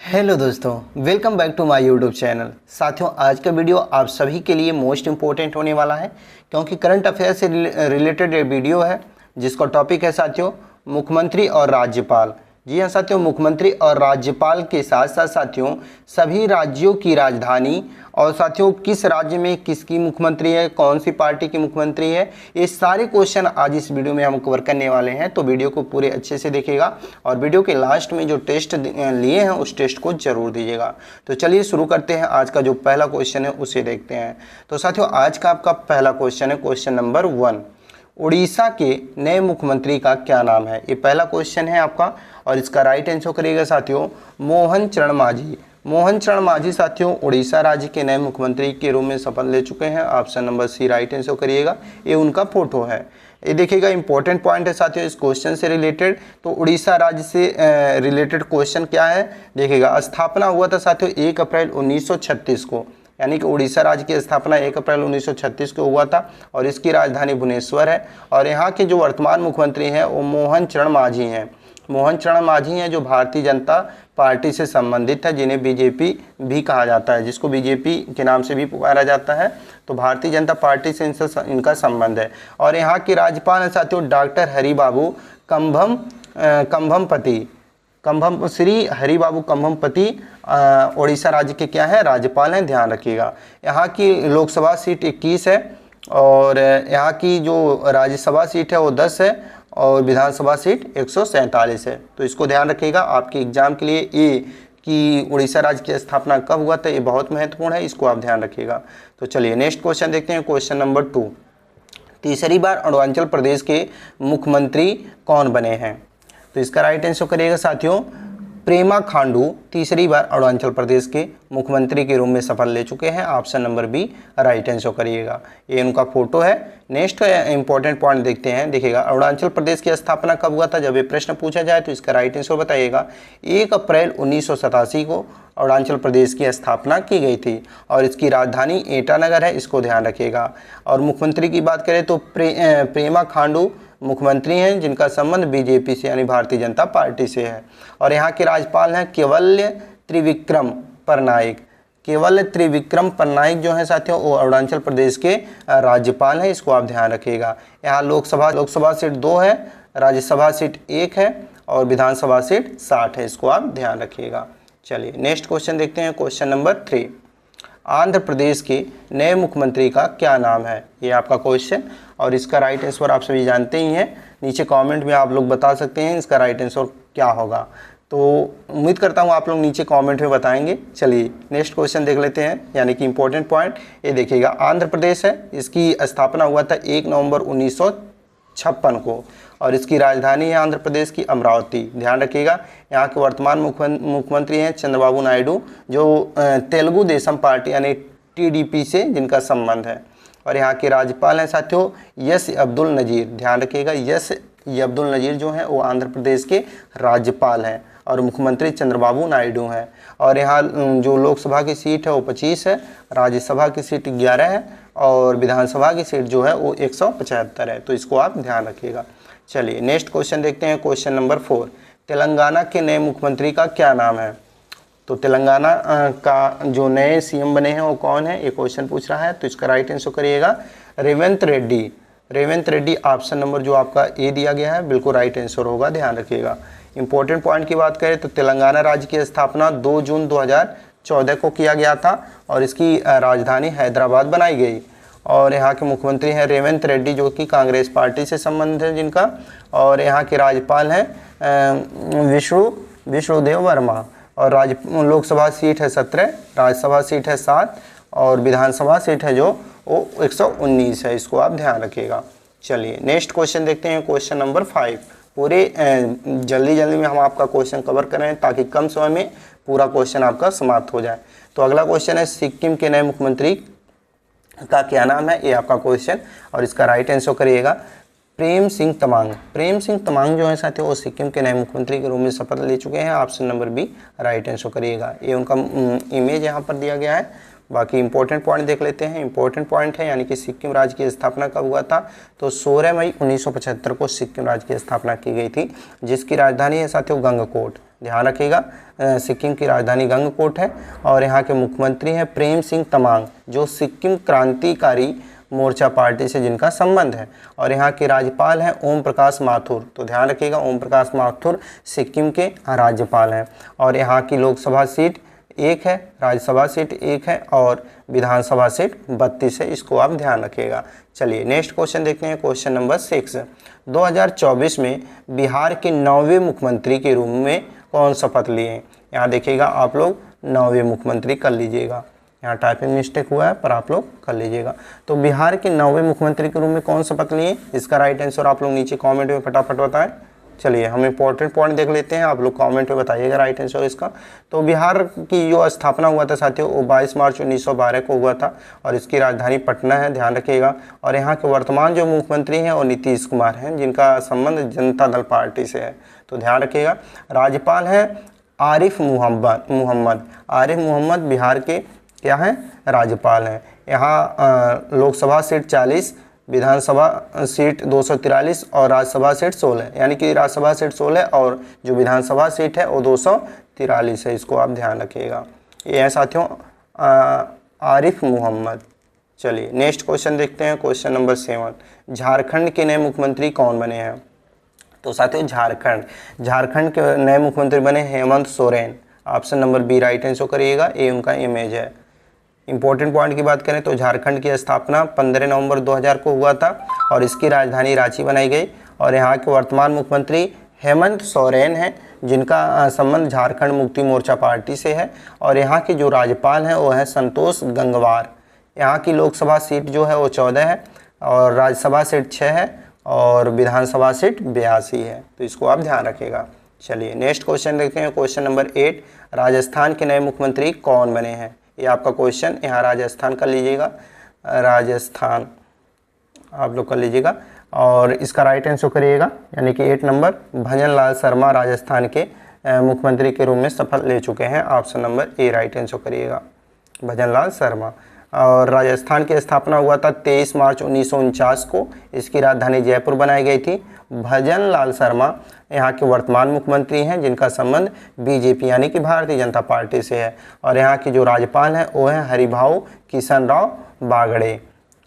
Hello दोस्तों, welcome back to my YouTube channel. साथियों, आज का वीडियो आप सभी के लिए मोस्ट इम्पोर्टेंट होने वाला है क्योंकि करंट अफेयर से रिलेटेड ये वीडियो है जिसका टॉपिक है साथियों मुख्यमंत्री और राज्यपाल। जी हाँ साथियों, मुख्यमंत्री और राज्यपाल के साथ साथ साथियों सभी राज्यों की राजधानी और साथियों किस राज्य में किसकी मुख्यमंत्री है, कौन सी पार्टी की मुख्यमंत्री है, ये सारे क्वेश्चन आज इस वीडियो में हम कवर करने वाले हैं। तो वीडियो को पूरे अच्छे से देखिएगा और वीडियो के लास्ट में जो टेस्ट लिए हैं उस टेस्ट को जरूर दीजिएगा। तो चलिए शुरू करते हैं। आज का जो पहला क्वेश्चन है उसे देखते हैं। तो साथियों आज का आपका पहला क्वेश्चन है क्वेश्चन नंबर 1। उड़ीसा के नए मुख्यमंत्री का क्या नाम है? ये पहला क्वेश्चन है आपका और इसका राइट आंसर करिएगा साथियों मोहन चरण मांझी। मोहन चरण मांझी साथियों उड़ीसा राज्य के नए मुख्यमंत्री के रूप में शपथ ले चुके हैं। Option number C right answer करिएगा। ये उनका फोटो है। ये देखिएगा इंपॉर्टेंट पॉइंट है साथियों इस क्वेश्चन से रिलेटेड। तो उड़ीसा राज्य से रिलेटेड क्वेश्चन क्या है देखिएगा। स्थापना हुआ था साथियों 1 अप्रैल 1936 को, यानी कि उड़ीसा राज्य की स्थापना 1 अप्रैल 1936 को हुआ था और इसकी राजधानी भुवनेश्वर है। और यहाँ के जो वर्तमान मुख्यमंत्री हैं वो मोहन चरण मांझी हैं। मोहन चरण मांझी हैं जो भारतीय जनता पार्टी से संबंधित है, जिन्हें बीजेपी भी कहा जाता है, जिसको बीजेपी के नाम से भी पुकारा जाता है। तो भारतीय जनता पार्टी से इनका संबंध है। और यहाँ के राज्यपाल हैं साथियों डॉक्टर हरिबाबू कंभमपति। श्री हरिबाबू कंभमपति उड़ीसा राज्य के क्या है राज्यपाल हैं, ध्यान रखिएगा। यहाँ की लोकसभा सीट 21 है और यहाँ की जो राज्यसभा सीट है वो 10 है और विधानसभा सीट 147 है। तो इसको ध्यान रखिएगा आपके एग्जाम के लिए। ये कि उड़ीसा राज्य की स्थापना कब हुआ था ये बहुत महत्वपूर्ण है, इसको आप ध्यान रखिएगा। तो चलिए नेक्स्ट क्वेश्चन देखते हैं क्वेश्चन नंबर 2। तीसरी बार अरुणाचल प्रदेश के मुख्यमंत्री कौन बने हैं? तो इसका राइट आंसर करिएगा साथियों पेमा खांडू तीसरी बार अरुणाचल प्रदेश के मुख्यमंत्री के रूप में शपथ ले चुके हैं। Option number B right answer करिएगा। ये उनका फोटो है। नेक्स्ट इंपॉर्टेंट पॉइंट देखते हैं। देखिएगा अरुणाचल प्रदेश की स्थापना कब हुआ था? जब ये प्रश्न पूछा जाए तो इसका राइट आंसर बताइएगा। 1 अप्रैल 1987 को अरुणाचल प्रदेश की स्थापना की गई थी और इसकी राजधानी ईटानगर है, इसको ध्यान रखिएगा। और मुख्यमंत्री की बात करें तो पेमा खांडू मुख्यमंत्री हैं जिनका संबंध बीजेपी से यानी भारतीय जनता पार्टी से है। और यहाँ के राज्यपाल हैं केवल्य त्रिविक्रम परनाइक। केवल्य त्रिविक्रम परनाइक जो है साथियों वो अरुणाचल प्रदेश के राज्यपाल हैं, इसको आप ध्यान रखिएगा। यहाँ लोकसभा सीट 2 है, राज्यसभा सीट 1 है और विधानसभा सीट 60 है, इसको आप ध्यान रखिएगा। चलिए नेक्स्ट क्वेश्चन देखते हैं क्वेश्चन नंबर 3। आंध्र प्रदेश के नए मुख्यमंत्री का क्या नाम है? ये आपका क्वेश्चन और इसका राइट आंसर आप सभी जानते ही हैं। नीचे कमेंट में आप लोग बता सकते हैं इसका राइट आंसर क्या होगा। तो उम्मीद करता हूँ आप लोग नीचे कमेंट में बताएंगे। चलिए नेक्स्ट क्वेश्चन देख लेते हैं, यानी कि इंपॉर्टेंट पॉइंट ये देखिएगा। आंध्र प्रदेश है, इसकी स्थापना हुआ था 1 नवंबर 1956 को और इसकी राजधानी है आंध्र प्रदेश की अमरावती। ध्यान रखिएगा। यहाँ के वर्तमान मुख्यमंत्री हैं चंद्रबाबू नायडू जो तेलुगु देशम पार्टी यानी टीडीपी से जिनका संबंध है। और यहाँ के राज्यपाल हैं साथियों यस अब्दुल नज़ीर। ध्यान रखिएगा यस अब्दुल नज़ीर जो हैं वो आंध्र प्रदेश के राज्यपाल हैं और मुख्यमंत्री चंद्रबाबू नायडू हैं। और यहाँ जो लोकसभा की सीट है वो 25 है, राज्यसभा की सीट 11 है और विधानसभा की सीट जो है वो 175 है। तो इसको आप ध्यान रखिएगा। चलिए नेक्स्ट क्वेश्चन देखते हैं क्वेश्चन नंबर 4। तेलंगाना के नए मुख्यमंत्री का क्या नाम है? तो तेलंगाना का जो नए सीएम बने हैं वो कौन है, ये क्वेश्चन पूछ रहा है। तो इसका राइट आंसर करिएगा रेवंत रेड्डी। रेवंत रेड्डी ऑप्शन नंबर जो आपका ए दिया गया है बिल्कुल राइट आंसर होगा, ध्यान रखिएगा। इंपॉर्टेंट पॉइंट की बात करें तो तेलंगाना राज्य की स्थापना 2 जून 2014 को किया गया था और इसकी राजधानी हैदराबाद बनाई गई। और यहाँ के मुख्यमंत्री हैं रेवंत रेड्डी जो कि कांग्रेस पार्टी से संबंधित है जिनका। और यहाँ के राज्यपाल हैं विष्णुदेव वर्मा। और लोकसभा सीट है 17, राज्यसभा सीट है 7 और विधानसभा सीट है जो वो 119 है, इसको आप ध्यान रखिएगा। चलिए नेक्स्ट क्वेश्चन देखते हैं क्वेश्चन नंबर 5। पूरे जल्दी में हम आपका क्वेश्चन कवर करें ताकि कम समय में पूरा क्वेश्चन आपका समाप्त हो जाए। तो अगला क्वेश्चन है सिक्किम के नए मुख्यमंत्री का क्या नाम है? ये आपका क्वेश्चन और इसका राइट आंसर करिएगा प्रेम सिंह तमांग। प्रेम सिंह तमांग जो है साथियों वो सिक्किम के नए मुख्यमंत्री के रूप में शपथ ले चुके हैं। Option number B right answer करिएगा। ये उनका इमेज यहाँ पर दिया गया है बाकी इंपॉर्टेंट पॉइंट देख लेते हैं। इंपॉर्टेंट पॉइंट है यानी कि सिक्किम राज्य की स्थापना कब हुआ था, तो 16 मई 1975 को सिक्किम राज्य की स्थापना की गई थी, जिसकी राजधानी है साथियों गंगकोट। ध्यान रखिएगा, सिक्किम की राजधानी गंगकोट है और यहाँ के मुख्यमंत्री हैं प्रेम सिंह तमांग, जो सिक्किम क्रांतिकारी मोर्चा पार्टी से जिनका संबंध है। और यहाँ के राज्यपाल हैं ओम प्रकाश माथुर। तो ध्यान रखिएगा, ओम प्रकाश माथुर सिक्किम के राज्यपाल हैं। और यहाँ की लोकसभा सीट 1 है, राज्यसभा सीट 1 है और विधानसभा सीट 32 है। इसको आप ध्यान रखिएगा। चलिए नेक्स्ट क्वेश्चन देखते हैं, क्वेश्चन नंबर 6। 2024 में बिहार के 9वें मुख्यमंत्री के रूप में कौन शपथ लिए? यहाँ देखिएगा आप लोग 9वें मुख्यमंत्री कर लीजिएगा, यहाँ टाइपिंग मिस्टेक हुआ है पर आप लोग कर लीजिएगा। तो बिहार के 9वें मुख्यमंत्री के रूप में कौन शपथ लिए, इसका राइट आंसर आप लोग नीचे कमेंट में फटाफट बताएं। चलिए हम इंपॉर्टेंट पॉइंट देख लेते हैं, आप लोग कमेंट में बताइएगा राइट आंसर इसका। तो बिहार की जो स्थापना हुआ था साथियों वो 22 मार्च 1912 को हुआ था और इसकी राजधानी पटना है, ध्यान रखिएगा। और यहाँ के वर्तमान जो मुख्यमंत्री हैं वो नीतीश कुमार हैं, जिनका संबंध जनता दल पार्टी से है। तो ध्यान रखिएगा। राज्यपाल हैं आरिफ मोहम्मद बिहार के क्या हैं, राज्यपाल हैं। यहाँ लोकसभा सीट 40, विधानसभा सीट 243 और राज्यसभा सीट 16, यानी कि राज्यसभा सीट 16 और जो विधानसभा सीट है वो 243 है। इसको आप ध्यान रखिएगा। ये है साथियों आरिफ मोहम्मद। चलिए नेक्स्ट क्वेश्चन देखते हैं, क्वेश्चन नंबर 7। झारखंड के नए मुख्यमंत्री कौन बने हैं? तो साथियों झारखंड के नए मुख्यमंत्री बने Hemant Soren. Option number B right answer करिएगा, ये उनका इमेज है। इंपॉर्टेंट पॉइंट की बात करें तो झारखंड की स्थापना 15 नवंबर 2000 को हुआ था और इसकी राजधानी रांची बनाई गई। और यहाँ के वर्तमान मुख्यमंत्री हेमंत सोरेन हैं, जिनका संबंध झारखंड मुक्ति मोर्चा पार्टी से है। और यहाँ के जो राज्यपाल हैं वो हैं संतोष गंगवार। यहाँ की लोकसभा सीट जो है वो 14 है और राज्यसभा सीट 6 है और विधानसभा सीट 82 है। तो इसको आप ध्यान रखिएगा। चलिए नेक्स्ट क्वेश्चन देखते हैं, क्वेश्चन नंबर 8। राजस्थान के नए मुख्यमंत्री कौन बने हैं? ये आपका क्वेश्चन, यहाँ राजस्थान कर लीजिएगा, राजस्थान आप लोग कर लीजिएगा और इसका राइट आंसर करिएगा, यानी कि 8 नंबर भजन लाल शर्मा राजस्थान के मुख्यमंत्री के रूप में शपथ ले चुके हैं। ऑप्शन नंबर ए राइट आंसर करिएगा, भजन लाल शर्मा। और राजस्थान की स्थापना हुआ था 23 मार्च 1949 को, इसकी राजधानी जयपुर बनाई गई थी। भजन लाल शर्मा यहाँ के वर्तमान मुख्यमंत्री हैं, जिनका संबंध बीजेपी यानी कि भारतीय जनता पार्टी से है। और यहाँ की जो राज्यपाल हैं वो हैं हरिभाऊ किशन राव बागड़े,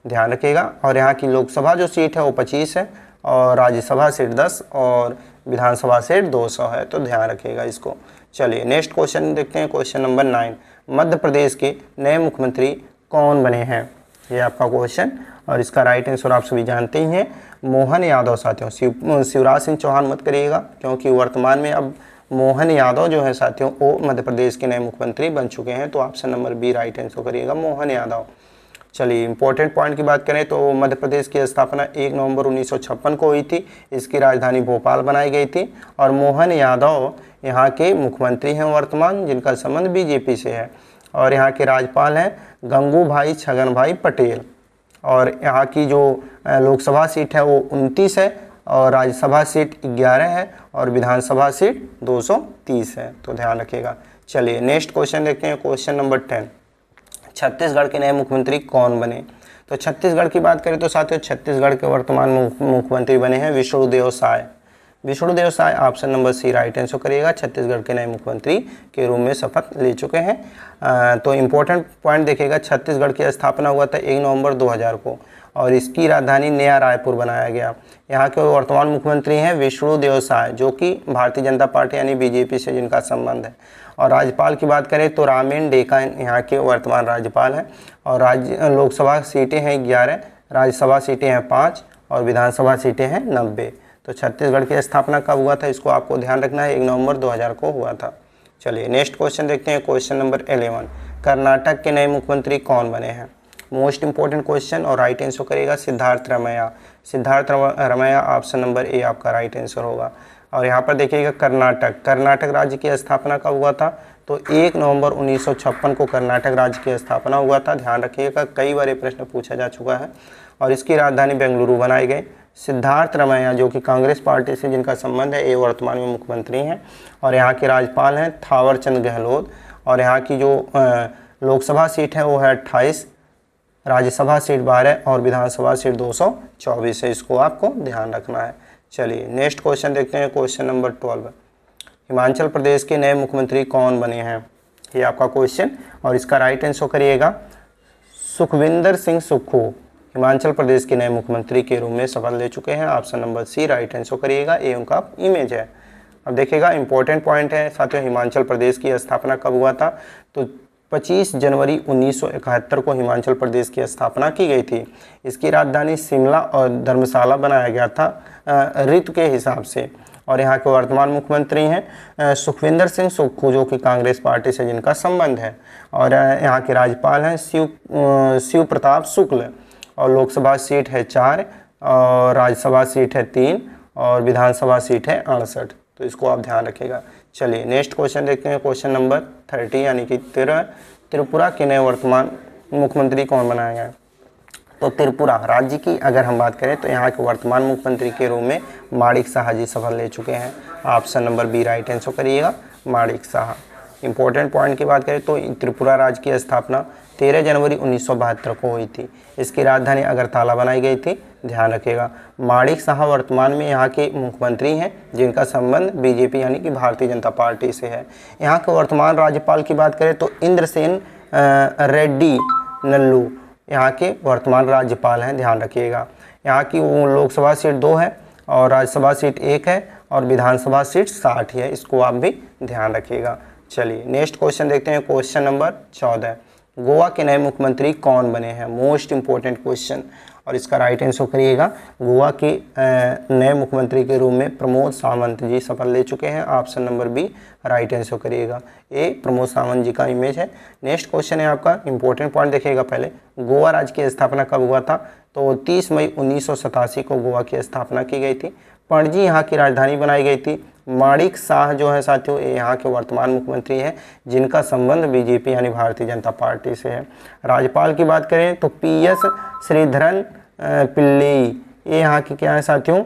ध्यान रखिएगा। और यहाँ की लोकसभा जो सीट है वो 25 है और राज्यसभा सीट 10 और विधानसभा सीट 200 है। तो ध्यान रखिएगा इसको। चलिए नेक्स्ट क्वेश्चन देखते हैं, क्वेश्चन नंबर 9। मध्य प्रदेश के नए मुख्यमंत्री कौन बने हैं? ये आपका क्वेश्चन और इसका राइट आंसर आप सभी जानते ही हैं, मोहन यादव। साथियों शिवराज सिंह चौहान मत करिएगा, क्योंकि वर्तमान में अब मोहन यादव जो है साथियों वो मध्य प्रदेश के नए मुख्यमंत्री बन चुके हैं। तो option number B right answer करिएगा, मोहन यादव। चलिए इंपॉर्टेंट पॉइंट की बात करें तो मध्य प्रदेश की स्थापना 1 नवंबर 1956 को हुई थी। इसकी राजधानी भोपाल बनाई गई थी और मोहन यादव यहाँ के मुख्यमंत्री हैं वर्तमान, जिनका संबंध बीजेपी से है। और यहाँ के राज्यपाल हैं गंगूभाई छगनभाई पटेल। और यहाँ की जो लोकसभा सीट है वो 29 है और राज्यसभा सीट 11 है और विधानसभा सीट 230 है। तो ध्यान रखिएगा। चलिए नेक्स्ट क्वेश्चन देखते हैं, क्वेश्चन नंबर 10। छत्तीसगढ़ के नए मुख्यमंत्री कौन बने? तो छत्तीसगढ़ की बात करें तो साथियों छत्तीसगढ़ के वर्तमान मुख्यमंत्री बने हैं Vishnudeo Sai. Vishnudeo Sai option number C right answer करिएगा, छत्तीसगढ़ के नए मुख्यमंत्री के रूप में शपथ ले चुके हैं। तो इम्पोर्टेंट पॉइंट देखिएगा, छत्तीसगढ़ की स्थापना हुआ था 1 नवंबर 2000 को और इसकी राजधानी नया रायपुर बनाया गया। यहाँ के वर्तमान मुख्यमंत्री हैं विष्णुदेव साय, जो कि भारतीय जनता पार्टी यानी बीजेपी से जिनका संबंध है। और राज्यपाल की बात करें तो रामेन डेका यहाँ के वर्तमान राज्यपाल हैं। और लोकसभा सीटें हैं 11, राज्यसभा सीटें हैं 5 और विधानसभा सीटें हैं 90। तो छत्तीसगढ़ की स्थापना कब हुआ था इसको आपको ध्यान रखना है, 1 नवंबर 2000 को हुआ था। चलिए नेक्स्ट क्वेश्चन देखते हैं, क्वेश्चन नंबर 11। कर्नाटक के नए मुख्यमंत्री कौन बने हैं? मोस्ट इंपॉर्टेंट क्वेश्चन और राइट आंसर करेगा Siddharth Ramaiah. Siddharth Ramaiah option number A आपका राइट आंसर होगा। और यहाँ पर देखिएगा कर्नाटक राज्य की स्थापना कब हुआ था? तो 1 नवंबर 1956 को कर्नाटक राज्य की स्थापना हुआ था। ध्यान रखिएगा, कई बार ये प्रश्न पूछा जा चुका है। और इसकी राजधानी बेंगलुरु बनाई गई। सिद्धार्थ रमैया जो कि कांग्रेस पार्टी से जिनका संबंध है, ये वर्तमान में मुख्यमंत्री हैं। और यहाँ के राज्यपाल हैं थावरचंद गहलोत। और यहाँ की जो लोकसभा सीट है वो है 28, राज्यसभा सीट 12 और विधानसभा सीट 224 है। इसको आपको ध्यान रखना है। चलिए नेक्स्ट क्वेश्चन देखते हैं, क्वेश्चन नंबर 12। हिमाचल प्रदेश के नए मुख्यमंत्री कौन बने हैं, ये आपका क्वेश्चन, और इसका राइट आंसर करिएगा सुखविंदर सिंह सुक्खू हिमाचल प्रदेश के नए मुख्यमंत्री के रूप में शपथ ले चुके हैं। Option number C right answer करिएगा, ये उनका इमेज है। अब देखिएगा इंपॉर्टेंट पॉइंट है साथियों, हिमाचल प्रदेश की स्थापना कब हुआ था, तो 25 जनवरी 1971 को हिमाचल प्रदेश की स्थापना की गई थी। इसकी राजधानी शिमला और धर्मशाला बनाया गया था ऋतु के हिसाब से। और यहाँ के वर्तमान मुख्यमंत्री हैं सुखविंदर सिंह सुक्खू, जो कि कांग्रेस पार्टी से जिनका संबंध है। और यहाँ के राज्यपाल हैं शिव प्रताप शुक्ल। और लोकसभा सीट है 4 और राज्यसभा सीट है 3 और विधानसभा सीट है 68। तो इसको आप ध्यान रखिएगा। चलिए नेक्स्ट क्वेश्चन देखते हैं, क्वेश्चन नंबर 30 यानी कि 13। त्रिपुरा के नए वर्तमान मुख्यमंत्री कौन बनाया गया है, तो त्रिपुरा राज्य की अगर हम बात करें तो यहाँ के वर्तमान मुख्यमंत्री के रूप में माणिक साहा जी शपथ ले चुके हैं। Option number B right answer करिएगा, माणिक साहा। इंपॉर्टेंट पॉइंट की बात करें तो त्रिपुरा राज्य की स्थापना 13 जनवरी 1972 को हुई थी। इसकी राजधानी अगरतला बनाई गई थी, ध्यान रखिएगा। माणिक साहा वर्तमान में यहाँ के मुख्यमंत्री हैं, जिनका संबंध बीजेपी यानी कि भारतीय जनता पार्टी से है। यहाँ के वर्तमान राज्यपाल की बात करें तो इंद्रसेन रेड्डी नल्लू यहाँ के वर्तमान राज्यपाल हैं, ध्यान रखिएगा। यहाँ की लोकसभा सीट 2 है और राज्यसभा सीट 1 है और विधानसभा सीट 60 है, इसको आप भी ध्यान रखिएगा। चलिए नेक्स्ट क्वेश्चन देखते हैं, क्वेश्चन नंबर 14। गोवा के नए मुख्यमंत्री कौन बने हैं, मोस्ट इंपॉर्टेंट क्वेश्चन, और इसका राइट आंसर करिएगा। गोवा के नए मुख्यमंत्री के रूप में प्रमोद सावंत जी शपथ ले चुके हैं। Option number B right answer करिएगा, ये प्रमोद सावंत जी का इमेज है। नेक्स्ट क्वेश्चन है आपका, इंपॉर्टेंट पॉइंट देखिएगा। पहले गोवा राज्य की स्थापना कब हुआ था, तो 30 मई 1987 को गोवा की स्थापना की गई थी। पणजी यहाँ की राजधानी बनाई गई थी। माणिक साह जो है साथियों, ये यहाँ के वर्तमान मुख्यमंत्री हैं, जिनका संबंध बीजेपी यानी भारतीय जनता पार्टी से है। राज्यपाल की बात करें तो PS श्रीधरन पिल्लई, ये यहाँ की क्या है साथियों,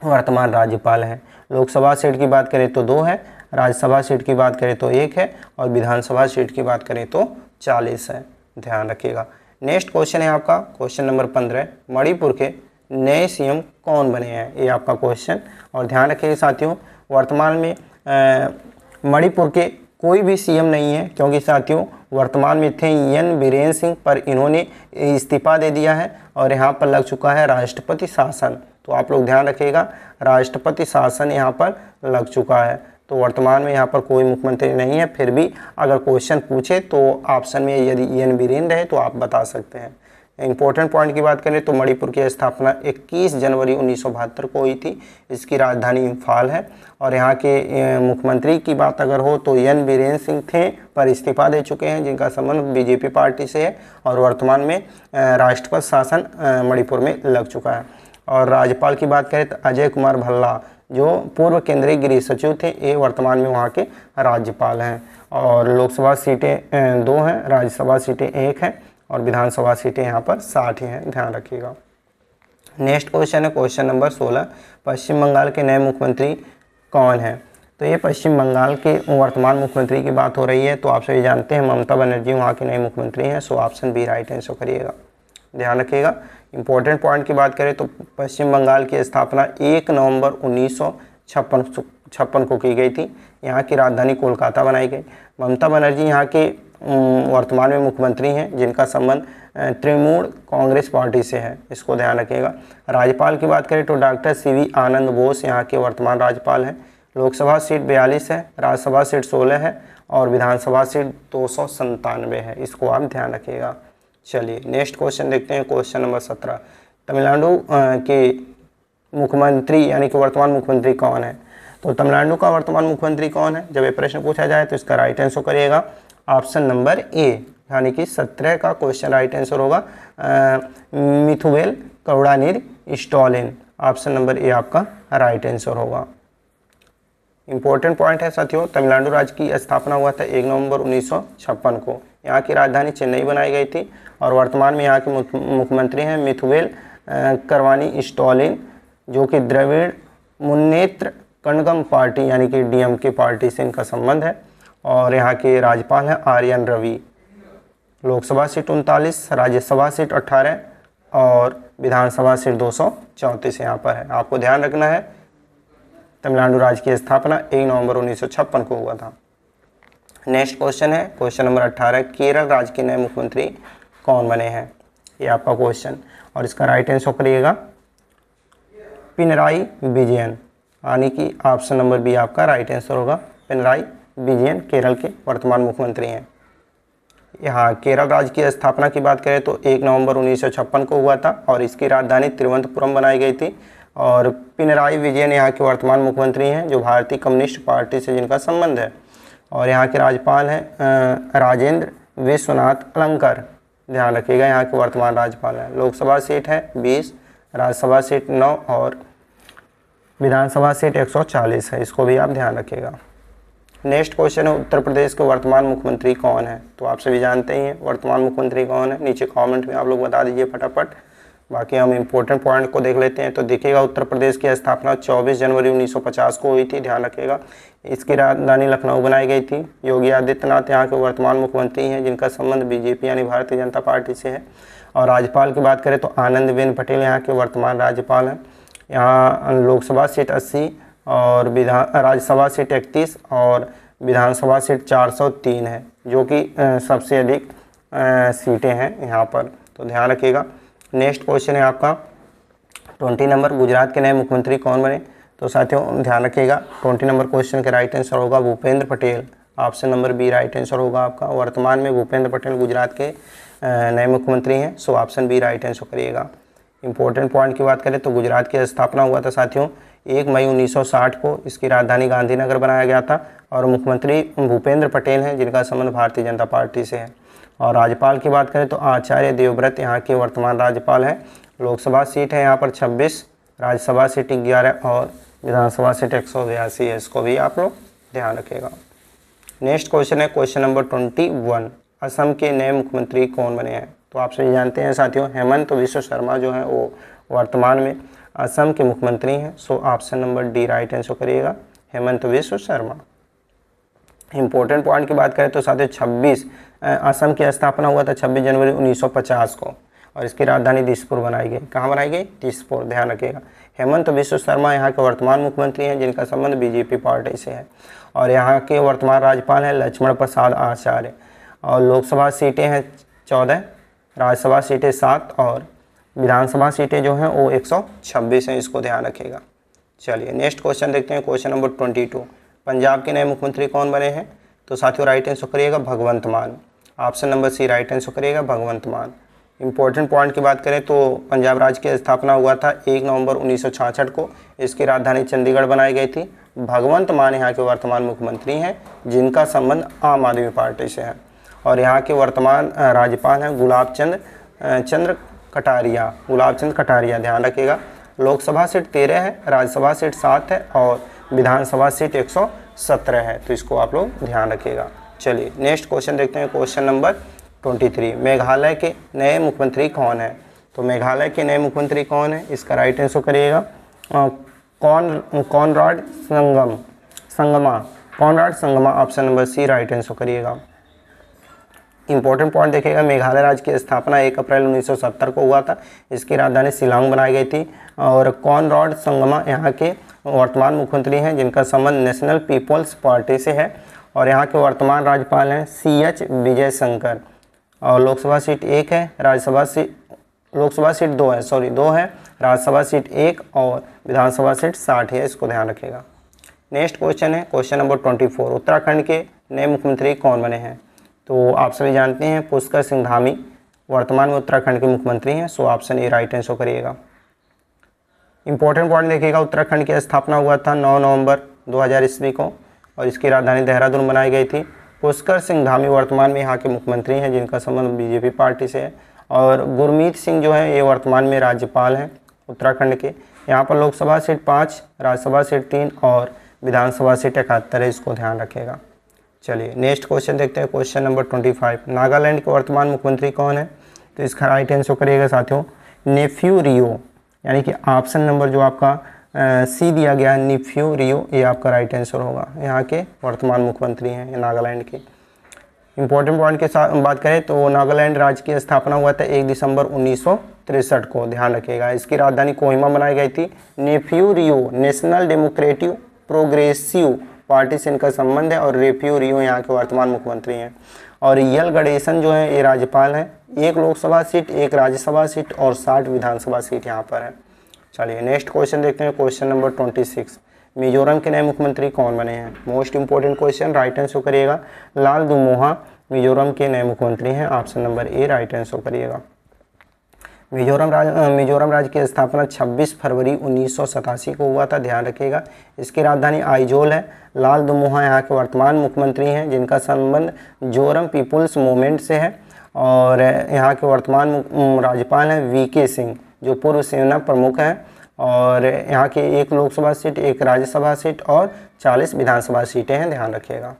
वर्तमान राज्यपाल हैं। लोकसभा सीट की बात करें तो 2 है, राज्यसभा सीट की बात करें तो 1 है और विधानसभा सीट की बात करें तो 40 है, ध्यान रखिएगा। नेक्स्ट क्वेश्चन है आपका, क्वेश्चन नंबर 15। मणिपुर के नए CM कौन बने हैं, ये आपका क्वेश्चन, और ध्यान रखिए साथियों, वर्तमान में मणिपुर के कोई भी CM नहीं है, क्योंकि साथियों वर्तमान में थे एन बीरेन सिंह, पर इन्होंने इस्तीफा दे दिया है और यहाँ पर लग चुका है राष्ट्रपति शासन। तो आप लोग ध्यान रखिएगा, राष्ट्रपति शासन यहाँ पर लग चुका है। तो वर्तमान में यहाँ पर कोई मुख्यमंत्री नहीं है। फिर भी अगर क्वेश्चन पूछे तो ऑप्शन में यदि एन बीरेन रहे तो आप बता सकते हैं। इंपॉर्टेंट पॉइंट की बात करें तो मणिपुर की स्थापना 21 जनवरी 1972 को हुई थी। इसकी राजधानी इम्फाल है। और यहाँ के मुख्यमंत्री की बात अगर हो तो एन बीरेन सिंह थे, पर इस्तीफा दे चुके हैं, जिनका संबंध बीजेपी पार्टी से है और वर्तमान में राष्ट्रपति शासन मणिपुर में लग चुका है। और राज्यपाल की बात करें तो अजय कुमार भल्ला, जो पूर्व केंद्रीय गृह सचिव थे, ये वर्तमान में वहाँ के राज्यपाल हैं। और लोकसभा सीटें 2 हैं, राज्यसभा सीटें 1 हैं और विधानसभा सीटें यहाँ पर 60 हैं, ध्यान रखिएगा। नेक्स्ट क्वेश्चन है क्वेश्चन नंबर 16। पश्चिम बंगाल के नए मुख्यमंत्री कौन हैं, तो ये पश्चिम बंगाल के वर्तमान मुख्यमंत्री की बात हो रही है। तो आप सभी जानते हैं ममता बनर्जी वहाँ के नए मुख्यमंत्री हैं। So option B right answer करिएगा, ध्यान रखिएगा। इंपॉर्टेंट पॉइंट की बात करें तो पश्चिम बंगाल की स्थापना 1 नवंबर 1956 को की गई थी। यहाँ की राजधानी कोलकाता बनाई गई। ममता बनर्जी यहाँ के वर्तमान में मुख्यमंत्री हैं, जिनका संबंध तृणमूल कांग्रेस पार्टी से है, इसको ध्यान रखिएगा। राज्यपाल की बात करें तो डॉक्टर CV आनंद बोस यहाँ के वर्तमान राज्यपाल हैं। लोकसभा सीट 42 है, राज्यसभा सीट 16 है और विधानसभा सीट 297 है, इसको आप ध्यान रखिएगा। चलिए नेक्स्ट क्वेश्चन देखते हैं, क्वेश्चन नंबर 17। तमिलनाडु के मुख्यमंत्री यानी कि वर्तमान मुख्यमंत्री कौन है, तो तमिलनाडु का वर्तमान मुख्यमंत्री कौन है, जब ये प्रश्न पूछा जाए तो इसका राइट आंसर करिएगा ऑप्शन नंबर ए, यानी कि 17 का क्वेश्चन राइट आंसर होगा Muthuvel Karunanidhi Stalin. Option number A आपका राइट आंसर होगा। इंपॉर्टेंट पॉइंट है साथियों, तमिलनाडु राज्य की स्थापना हुआ था 1 नवंबर 1956 को। यहाँ की राजधानी चेन्नई बनाई गई थी और वर्तमान में यहाँ के मुख्यमंत्री हैं मिथुवेल करुणानिधि स्टालिन, जो कि द्रविड़ मुन्नेत्र कड़गम पार्टी यानी कि DMK पार्टी से इनका संबंध है। और यहाँ के राज्यपाल हैं RN Ravi. Lok Sabha seat 39, Rajya Sabha seat 18 और विधानसभा सीट 234 यहाँ पर है। आपको ध्यान रखना है तमिलनाडु राज्य की स्थापना 1 नवंबर 1956 को हुआ था। नेक्स्ट क्वेश्चन है क्वेश्चन नंबर 18, केरल राज्य के नए मुख्यमंत्री कौन बने हैं, ये आपका क्वेश्चन, और इसका राइट आंसर करिएगा पिनराई विजयन, यानी कि ऑप्शन नंबर बी आपका राइट आंसर होगा। पिनराई विजयन केरल के वर्तमान मुख्यमंत्री हैं। यहाँ केरल राज्य की स्थापना की बात करें तो 1 नवंबर 1956 को हुआ था और इसकी राजधानी तिरुवनंतपुरम बनाई गई थी। और पिनराई विजयन यहाँ के वर्तमान मुख्यमंत्री हैं जो भारतीय कम्युनिस्ट पार्टी से जिनका संबंध है। और यहाँ के राज्यपाल हैं राजेंद्र विश्वनाथ अलंकर, ध्यान रखिएगा यहाँ के वर्तमान राज्यपाल हैं। लोकसभा सीट है 20, राज्यसभा सीट 9 और विधानसभा सीट 140 है, इसको भी आप ध्यान रखिएगा। नेक्स्ट क्वेश्चन है उत्तर प्रदेश के वर्तमान मुख्यमंत्री कौन है, तो आप सभी जानते ही हैं वर्तमान मुख्यमंत्री कौन है, नीचे कमेंट में आप लोग बता दीजिए फटाफट। बाकी हम इंपॉर्टेंट पॉइंट को देख लेते हैं। तो देखिएगा उत्तर प्रदेश की स्थापना 24 जनवरी 1950 को हुई थी, ध्यान रखिएगा। इसकी राजधानी लखनऊ बनाई गई थी। योगी आदित्यनाथ यहाँ के वर्तमान मुख्यमंत्री हैं जिनका संबंध बीजेपी यानी भारतीय जनता पार्टी से है। और राज्यपाल की बात करें तो आनंदीबेन पटेल यहाँ के वर्तमान राज्यपाल हैं। यहाँ लोकसभा सीट 80 और राज्यसभा सीट 31 और विधानसभा सीट 403 है, जो कि सबसे अधिक सीटें हैं यहाँ पर, तो ध्यान रखिएगा। नेक्स्ट क्वेश्चन है आपका 20 नंबर, गुजरात के नए मुख्यमंत्री कौन बने, तो साथियों ध्यान रखिएगा 20 नंबर क्वेश्चन का राइट आंसर होगा Bhupendra Patel, option number B right answer होगा आपका। वर्तमान में भूपेंद्र पटेल गुजरात के नए मुख्यमंत्री हैं, so option B right answer करिएगा। इंपॉर्टेंट पॉइंट की बात करें तो गुजरात की स्थापना हुआ था साथियों 1 मई 1960 को। इसकी राजधानी गांधीनगर बनाया गया था और मुख्यमंत्री भूपेंद्र पटेल हैं जिनका संबंध भारतीय जनता पार्टी से है। और राज्यपाल की बात करें तो आचार्य देवव्रत यहाँ के वर्तमान राज्यपाल हैं। लोकसभा सीट है यहाँ पर 26, राज्यसभा सीट 11 और विधानसभा सीट 182 है, इसको भी आप लोग ध्यान रखिएगा। नेक्स्ट क्वेश्चन है क्वेश्चन नंबर 21, असम के नए मुख्यमंत्री कौन बने हैं, तो आप सभी जानते हैं साथियों हेमंत बिश्व शर्मा जो हैं वो वर्तमान में असम के मुख्यमंत्री हैं, so option number D right answer करिएगा हेमंत बिश्व शर्मा। इंपॉर्टेंट पॉइंट की बात करें तो साथियों असम की स्थापना हुआ था 26 जनवरी 1950 को और इसकी राजधानी दिसपुर बनाई गई। कहाँ बनाई गई? दिसपुर, ध्यान रखिएगा। हेमंत बिश्व शर्मा यहाँ के वर्तमान मुख्यमंत्री हैं जिनका संबंध बीजेपी पार्टी से है। और यहाँ के वर्तमान राज्यपाल हैं लक्ष्मण प्रसाद आचार्य। और लोकसभा सीटें हैं 14, राज्यसभा सीटें 7 और विधानसभा सीटें जो हैं वो 126 हैं, इसको ध्यान रखिएगा। चलिए नेक्स्ट क्वेश्चन देखते हैं क्वेश्चन नंबर 22, पंजाब के नए मुख्यमंत्री कौन बने हैं, तो साथियों राइट आंसर करिएगा Bhagwant Mann, option number C right answer करिएगा भगवंत मान। इंपॉर्टेंट पॉइंट की बात करें तो पंजाब राज्य की स्थापना हुआ था 1 नवंबर 1966 को। इसकी राजधानी चंडीगढ़ बनाई गई थी। भगवंत मान यहाँ के वर्तमान मुख्यमंत्री हैं जिनका संबंध आम आदमी पार्टी से है। और यहाँ के वर्तमान राज्यपाल हैं गुलाब चंद्र कटारिया, ध्यान रखिएगा। लोकसभा सीट 13 है, राज्यसभा सीट 7 है और विधानसभा सीट 117 है, तो इसको आप लोग ध्यान रखिएगा। चलिए नेक्स्ट क्वेश्चन देखते हैं क्वेश्चन नंबर 23, मेघालय के नए मुख्यमंत्री कौन है, तो मेघालय के नए मुख्यमंत्री कौन है, इसका राइट आंसर करिएगा Conrad Sangma, option number C right answer करिएगा। इंपॉर्टेंट पॉइंट देखिएगा, मेघालय राज्य की स्थापना 1 अप्रैल 1970 को हुआ था। इसकी राजधानी शिलांग बनाई गई थी। और कॉनराड संगमा यहाँ के वर्तमान मुख्यमंत्री हैं जिनका संबंध नेशनल पीपल्स पार्टी से है। और यहाँ के वर्तमान राज्यपाल हैं CH विजय शंकर। और लोकसभा सीट 1 है, लोकसभा सीट 2 है, राज्यसभा सीट 1 और विधानसभा सीट 60 है, इसको ध्यान रखिएगा। नेक्स्ट क्वेश्चन है क्वेश्चन नंबर 24, उत्तराखंड के नए मुख्यमंत्री कौन बने हैं, तो आप सभी जानते हैं पुष्कर सिंह धामी वर्तमान में उत्तराखंड के मुख्यमंत्री हैं, so option A right answer करिएगा। इंपॉर्टेंट पॉइंट देखिएगा, उत्तराखंड की स्थापना हुआ था 9 नवंबर 2000 ईस्वी को और इसकी राजधानी देहरादून बनाई गई थी। पुष्कर सिंह धामी वर्तमान में यहाँ के मुख्यमंत्री हैं जिनका संबंध बीजेपी पार्टी से है। और गुरमीत सिंह जो है ये वर्तमान में राज्यपाल हैं उत्तराखंड के। यहाँ पर लोकसभा सीट 5, राज्यसभा सीट 3 और विधानसभा सीट 71 है, इसको ध्यान रखिएगा। चलिए नेक्स्ट क्वेश्चन देखते हैं क्वेश्चन नंबर 25, नागालैंड के वर्तमान मुख्यमंत्री कौन है, तो इसका राइट आंसर करिएगा साथियों नेफ्यू रियो, यानी कि ऑप्शन नंबर जो आपका सी दिया गया है नेफ्यू रियो, ये आपका राइट आंसर होगा। यहाँ के वर्तमान मुख्यमंत्री हैं नागालैंड के। इंपॉर्टेंट पॉइंट के साथ बात करें तो नागालैंड राज्य की स्थापना हुआ था 1 दिसंबर 1963 को, ध्यान रखिएगा। इसकी राजधानी कोहिमा बनाई गई थी। नेफ्यू रियो नेशनल डेमोक्रेटिक प्रोग्रेसिव पार्टी से इनका संबंध है और रेफ्यू रियो यहाँ के वर्तमान मुख्यमंत्री हैं। और यल गणेशन जो है ये राज्यपाल हैं। 1 लोकसभा सीट, 1 राज्यसभा सीट और 60 विधानसभा सीट यहाँ पर है। चलिए नेक्स्ट क्वेश्चन देखते हैं, क्वेश्चन नंबर 26। मिजोरम के नए मुख्यमंत्री कौन बने हैं? Most important question, right answer करिएगा। लाल दुमोहा मिजोरम के नए मुख्यमंत्री हैं, ऑप्शन नंबर ए राइट आंसर करिएगा। मिजोरम राज्य की स्थापना 26 फरवरी 1987 को हुआ था, ध्यान रखिएगा। इसकी राजधानी आइजोल है। लाल दुमोहा यहाँ के वर्तमान मुख्यमंत्री हैं जिनका संबंध जोरम पीपुल्स मूवमेंट से है। और यहाँ के वर्तमान राज्यपाल हैं वीके सिंह जो पूर्व सेना प्रमुख हैं। और यहाँ की 1 लोकसभा सीट, 1 राज्यसभा सीट और 40 विधानसभा सीटें हैं, ध्यान रखिएगा।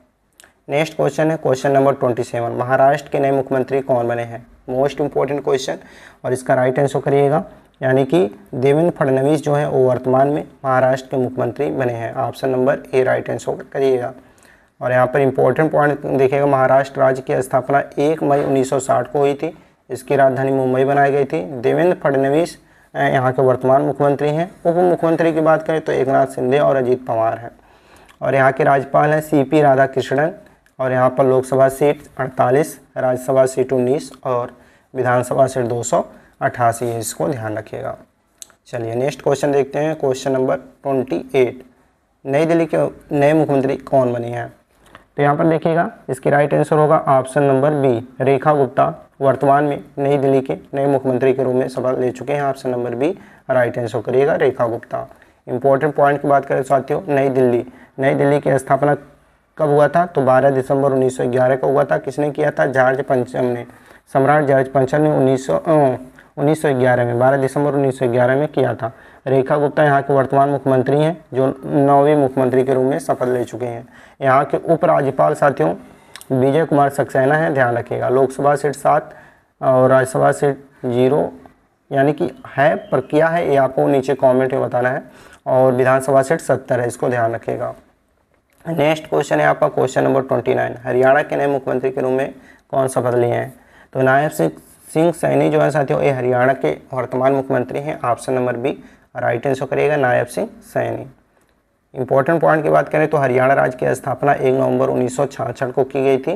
नेक्स्ट क्वेश्चन है क्वेश्चन नंबर 27। महाराष्ट्र के नए मुख्यमंत्री कौन बने हैं? मोस्ट इंपॉर्टेंट क्वेश्चन और इसका राइट आंसर करिएगा। यानी कि देवेंद्र फडणवीस जो है वो वर्तमान में महाराष्ट्र के मुख्यमंत्री बने हैं, ऑप्शन नंबर ए राइट आंसर करिएगा। और यहाँ पर इंपॉर्टेंट पॉइंट देखिएगा, महाराष्ट्र राज्य की स्थापना 1 मई 1960 को हुई थी। इसकी राजधानी मुंबई बनाई गई थी। देवेंद्र फडणवीस यहाँ के वर्तमान मुख्यमंत्री हैं। उप मुख्यमंत्री की बात करें तो एकनाथ शिंदे और अजीत पवार हैं। और यहाँ के राज्यपाल हैं सीपी राधाकृष्णन। और यहाँ पर लोकसभा सीट 48, राज्यसभा सीट 19 और विधानसभा सीट 288 है, इसको ध्यान रखिएगा। चलिए नेक्स्ट क्वेश्चन देखते हैं, क्वेश्चन नंबर 28। नई दिल्ली के नए मुख्यमंत्री कौन बने हैं? तो यहाँ पर देखिएगा इसकी राइट आंसर होगा option number B, Rekha Gupta वर्तमान में नई दिल्ली के नए मुख्यमंत्री के रूप में शपथ ले चुके हैं, option number B right answer Rekha, रेखा गुप्ता। इंपॉर्टेंट पॉइंट की बात करें साथियों, नई दिल्ली की स्थापना कब हुआ था? तो 12 दिसंबर 1911 को हुआ था। किसने किया था? जॉर्ज पंचम ने, सम्राट जॉर्ज पंचम ने 1911 में 12 दिसंबर 1911 में किया था। रेखा गुप्ता यहाँ के वर्तमान मुख्यमंत्री हैं जो 9वें मुख्यमंत्री के रूप में शपथ ले चुके हैं। यहाँ के उपराज्यपाल साथियों विजय कुमार सक्सेना हैं, ध्यान रखिएगा। लोकसभा सीट 7 और राज्यसभा सीट 0 यानी कि है पर क्या है ये आपको नीचे कमेंट में बताना है। और विधानसभा सीट 70 है, इसको ध्यान रखिएगा। नेक्स्ट क्वेश्चन है आपका क्वेश्चन नंबर 29। हरियाणा के नए मुख्यमंत्री के रूप में कौन शपथ लिए हैं? तो नायब सिंह सैनी जो है साथियों ये हरियाणा के वर्तमान मुख्यमंत्री हैं, option number B right answer करिएगा, नायब सिंह सैनी। इंपॉर्टेंट पॉइंट की बात करें तो हरियाणा राज्य की स्थापना 1 नवंबर 1966 को की गई थी।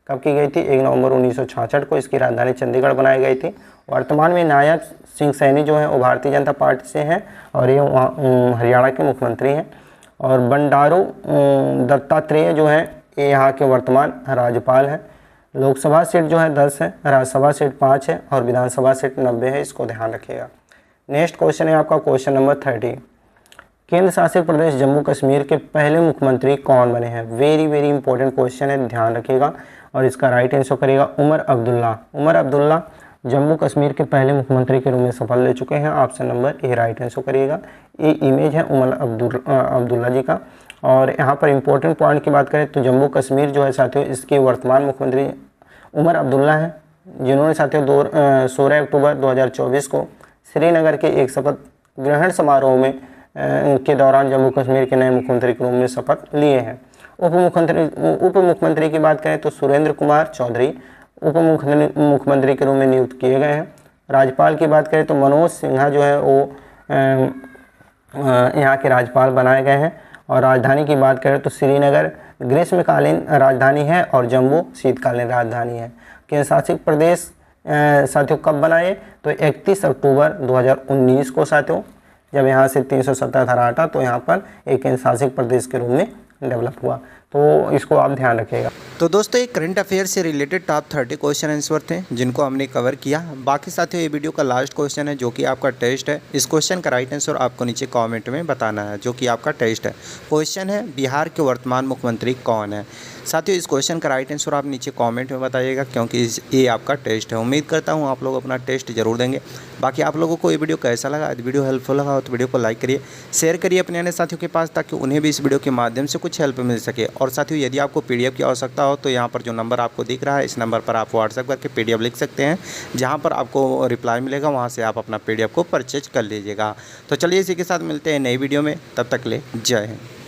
कब की गई थी? 1 नवंबर 1966 को। इसकी राजधानी चंडीगढ़ बनाई गई थी। वर्तमान में नायब सिंह सैनी जो है वो भारतीय जनता पार्टी से हैं और ये हरियाणा के मुख्यमंत्री हैं। और बंडारू दत्तात्रेय जो है ये यहाँ के वर्तमान राज्यपाल हैं। लोकसभा सीट जो है 10 है, राज्यसभा सीट 5 है और विधानसभा सीट 90 है, इसको ध्यान रखिएगा। नेक्स्ट क्वेश्चन है आपका क्वेश्चन नंबर 30। केंद्र शासित प्रदेश जम्मू कश्मीर के पहले मुख्यमंत्री कौन बने हैं? वेरी इंपॉर्टेंट क्वेश्चन है, ध्यान रखिएगा। और इसका राइट आंसर करिएगा उमर अब्दुल्ला जम्मू कश्मीर के पहले मुख्यमंत्री के रूप में शपथ ले चुके हैं, ऑप्शन नंबर ए राइट आंसर करिएगा। ये इमेज है उमर अब्दुल्ला जी का। और यहाँ पर इंपॉर्टेंट पॉइंट की बात करें तो जम्मू कश्मीर जो है साथियों इसके वर्तमान मुख्यमंत्री उमर अब्दुल्ला हैं, जिन्होंने साथियों 16 अक्टूबर 2024 को श्रीनगर के एक शपथ ग्रहण समारोह में के दौरान जम्मू कश्मीर के नए मुख्यमंत्री के रूप में शपथ लिए हैं। उप मुख्यमंत्री की बात करें तो सुरेंद्र कुमार चौधरी उप मुख्यमंत्री के रूप में नियुक्त किए गए हैं। राज्यपाल की बात करें तो मनोज सिन्हा जो है वो यहाँ के राज्यपाल बनाए गए हैं। और राजधानी की बात करें तो श्रीनगर ग्रीष्मकालीन राजधानी है और जम्मू शीतकालीन राजधानी है। केंद्र शासित प्रदेश साथियों कब बनाए? तो 31 अक्टूबर 2019 को साथियों, जब यहाँ से 370 धारा हटा तो यहाँ पर एक केंद्र शासित प्रदेश के रूप में डेवलप हुआ। तो इसको आप ध्यान रखिएगा। तो दोस्तों ये करंट अफेयर से रिलेटेड टॉप 30 क्वेश्चन आंसर थे जिनको हमने कवर किया। बाकी साथियों ये वीडियो का लास्ट क्वेश्चन है जो कि आपका टेस्ट है। इस क्वेश्चन का राइट आंसर आपको नीचे कमेंट में बताना है जो कि आपका टेस्ट है। क्वेश्चन है बिहार के वर्तमान मुख्यमंत्री कौन है? साथियों इस क्वेश्चन का राइट आंसर आप नीचे कमेंट में बताइएगा क्योंकि ये आपका टेस्ट है। उम्मीद करता हूँ आप लोग अपना टेस्ट जरूर देंगे। बाकी आप लोगों को ये वीडियो कैसा लगा? यदि वीडियो हेल्पफुल लगा हो तो वीडियो को लाइक करिए, शेयर करिए अपने अन्य साथियों के पास ताकि उन्हें भी इस वीडियो के माध्यम से कुछ हेल्प मिल सके। और साथियों यदि आपको PDF की आवश्यकता हो तो यहाँ पर जो नंबर आपको दिख रहा है इस नंबर पर आप व्हाट्सएप करके PDF लिख सकते हैं, जहाँ पर आपको रिप्लाई मिलेगा, वहाँ से आप अपना PDF को परचेज कर लीजिएगा। तो चलिए इसी के साथ मिलते हैं नई वीडियो में, तब तक ले जय हिंद।